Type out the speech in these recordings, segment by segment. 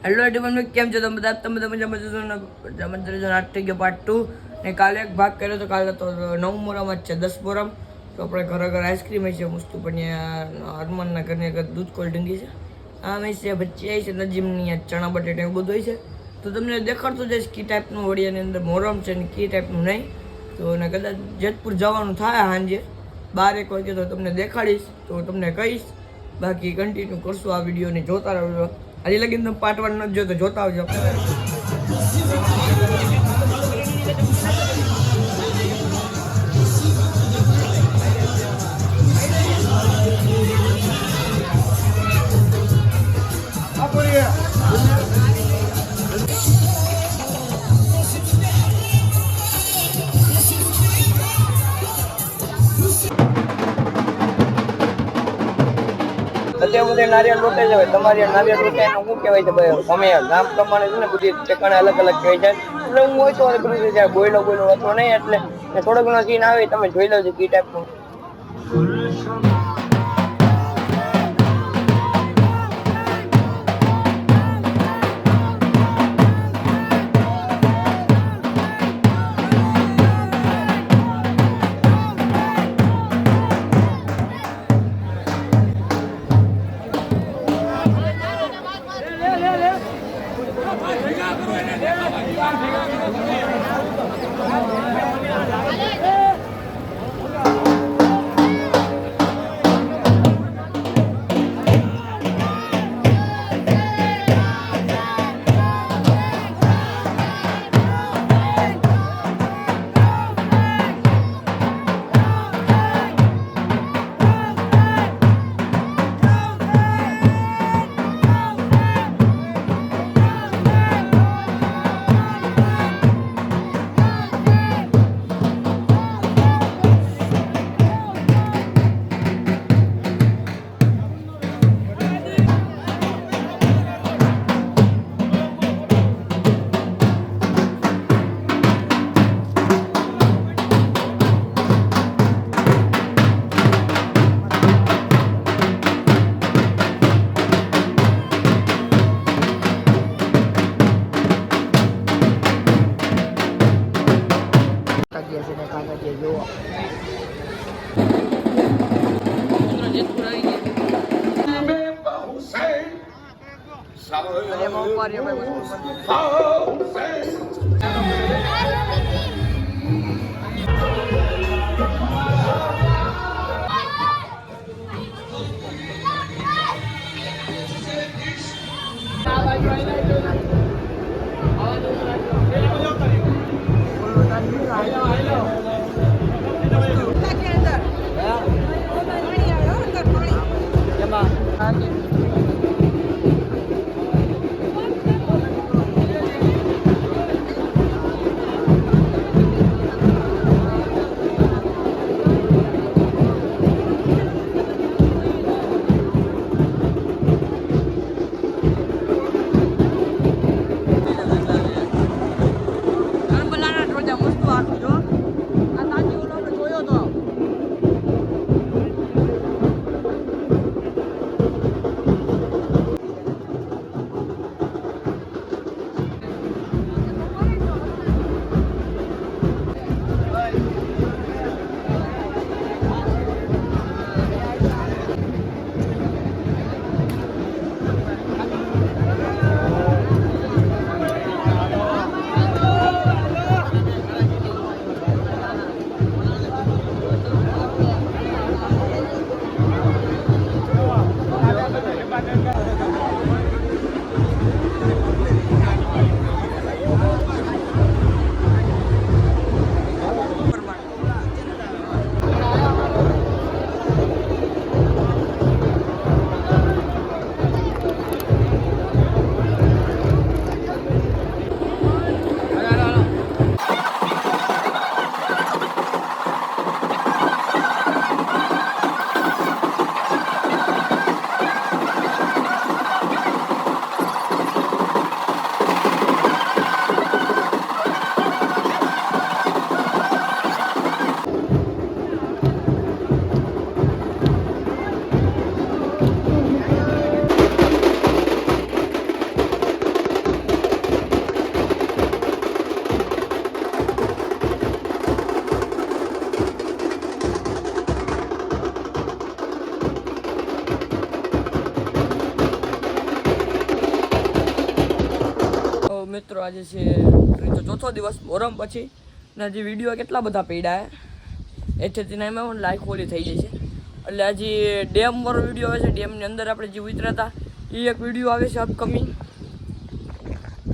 Hello everyone, કેમ છો તમે બધા મજામાં જશો ને? આજ થઈ ગયો પાર્ટ 2 ને કાલે એક ભાગ કર્યો તો. કાલે તો 9 મોરામાં જ છે 10 મોરામ. તો આપણે ઘરે આઈસ્ક્રીમ છે મસ્ત પણ હનુમાનના ઘરની આગળ દૂધ કોલ્ડ ડ્રિંક છે. આમ છે ભજીયા છે, નજીમની ચણા બટેટા એવું બધું છે. તો તમને દેખાડતું જઈશ કી ટાઈપનું વડિયાની અંદર મોરમ છે ને કી ટાઈપનું નહીં. તો ને કદાચ જેતપુર જવાનું થાય સાંજે 12-1 વાગે તો તમને દેખાડીશ, તો તમને કહીશ. બાકી કન્ટિન્યુ કરશું આ વિડીયોને જોતા રહો. હજી લગીને તમે પાર્ટ 1 નથી જોતો, જોતા આવજો. અત્યારે બધે નારિયેળ લૂંટે છે. તમારી નારિયેળ લૂંટે એનું શું કહેવાય છે ભાઈ? અમે ગામ પ્રમાણે છે ને બધી ઠેકાણે અલગ અલગ કહેવાય છે. એટલે હું હોય તો બધું છે બોયલો હતો નહીં, એટલે થોડો ઘણો સીન આવે તમે જોઈ લેજો કી ટાઈપનું. મિત્રો આજે છે ત્રીજો ચોથો દિવસ મોહરમ પછી ને હજી વિડીયો કેટલા બધા પડ્યા એથી એમાં લાઈક ઓલી થઈ જાય છે એટલે હજી ડેમ વાળો વિડીયો આવે છે ડેમની અંદર આપણે જે ઉતર્યા હતા એ એક વિડીયો આવે છે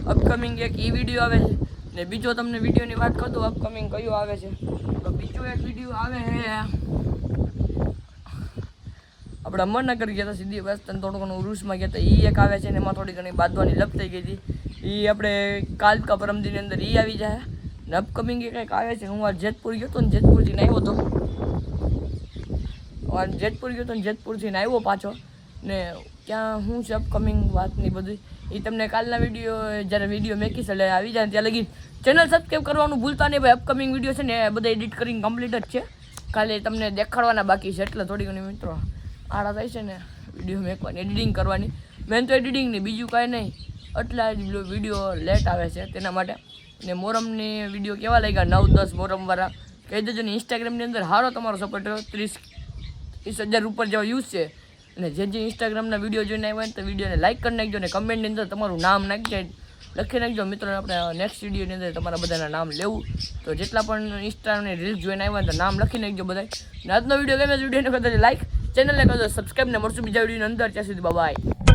અપકમિંગ એક એ વિડીયો આવે છે ને બીજો તમને વિડીયોની વાત કરું તો અપકમિંગ કયો આવે છે તો બીજો એક વિડીયો આવે છે આપણે અમરનગર ગયા હતા સીધી બસ થોડું ઘણું ઉરુસમાં ગયા હતા એ એક આવે છે ને એમાં થોડી ઘણી બાંધવાની લપ થઈ ગઈ હતી એ આપણે કાલ કા પરમદીની અંદર એ આવી જાય ને અપકમિંગ એ કંઈક આવે છે હું આ જેતપુર ગયો હતો ને જેતપુરથી આવ્યો હતો જેતપુરથી આવ્યો પાછો ને ત્યાં શું છે અપકમિંગ વાતની બધી એ તમને કાલના વિડીયો જ્યારે વિડીયો મેકીશ એટલે આવી જાય ત્યાં લગી ચેનલ સબસ્ક્રાઈબ કરવાનું ભૂલતા નહીં ભાઈ અપકમિંગ વિડીયો છે ને એ બધા એડિટ કરીને કમ્પ્લીટ જ છે ખાલી તમને દેખાડવાના બાકી છે એટલે થોડી ઘણી મિત્રો આડા થાય છે ને વિડીયો મેકવાની એડિટિંગ કરવાની મેન તો એડિટિંગ નહીં બીજું કાંઈ નહીં એટલા જ વિડીયો લેટ આવે છે તેના માટે ને મોહરમની વિડીયો કેવા લાગ્યા 9-10 મોહરમવાળા કહી દેજો ને ઇન્સ્ટાગ્રામની અંદર સારો તમારો સપોર્ટ 30,000 ઉપર જેવા યુઝ છે અને જે ઇન્સ્ટાગ્રામના વિડીયો જોઈને આવ્યા ને તો વિડીયોને લાઇક કરી નાખજો ને કમેન્ટની અંદર તમારું નામ નાખજો લખી નાખજો મિત્રોને આપણે નેક્સ્ટ વિડીયોની અંદર તમારા બધાના નામ લેવું તો જેટલા પણ ઇન્સ્ટાની રીલ્સ જોઈને આવ્યા તો નામ લખી નાખજો બધા ને આજનો વિડીયો ગમે વિડીયોને કરતા લાઇક ચેનલને કરજો સબસ્ક્રાઈબ ને મળશું બીજા વિડીયોની અંદર ત્યાં સુધી બાય.